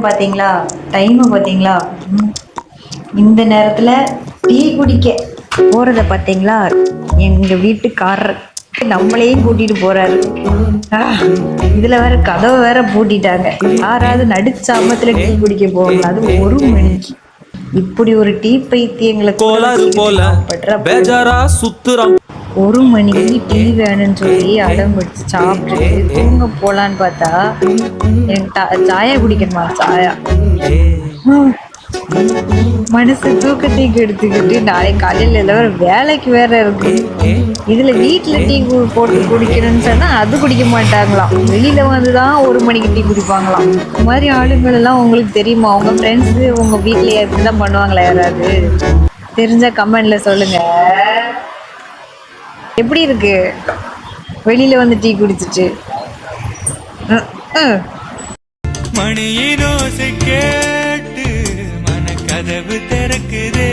பாத்தீங்களா? டைம் பாத்தீங்களா? இந்த நேரத்துல டீ குடிக்க போறத பாத்தீங்களா? எங்க வீட்டுக்காரர் நம்மளையும் கூட்டிட்டு போறாரு. இதுல வேற கதவை வேற பூட்டிட்டாங்க. யாராவது நடுச்சாமத்துல டீ குடிக்க போகணும், அது 1 மணிக்கு. இப்படி ஒரு டீ பைத்தியங்களை பேஜாரா சுத்துறான். 1 மணிக்கு டீ வேணும்னு சொல்லி அடம் பிடிச்சு சாப்பிட்டுட்டு தூங்க போலான்னு பார்த்தா எனக்கு சாயா குடிக்கணுமா? சாயா மனசு தூக்கத்தையும் எடுத்துக்கிட்டு நாளைக்கு காலையில எல்லாரும் வேலைக்கு வேற இருக்கு. இதுல வீட்டுல டீ போட்டு குடிக்கணும்னு சொன்னா அது குடிக்க மாட்டாங்களாம். வெளியில வந்துதான் 1 மணிக்கு டீ குடிப்பாங்களாம். இந்த மாதிரி ஆளுங்கள் எல்லாம் உங்களுக்கு தெரியுமா? உங்க ஃப்ரெண்ட்ஸ் உங்க வீட்லயே இப்படிதான் பண்ணுவாங்களா? யாராவது தெரிஞ்சா கமெண்ட்ல சொல்லுங்க. எப்படி இருக்கு வெளியில வந்து டீ குடிச்சிட்டு? மணியின் ஓசை கேட்டு மனக்கதவு திறக்குதே.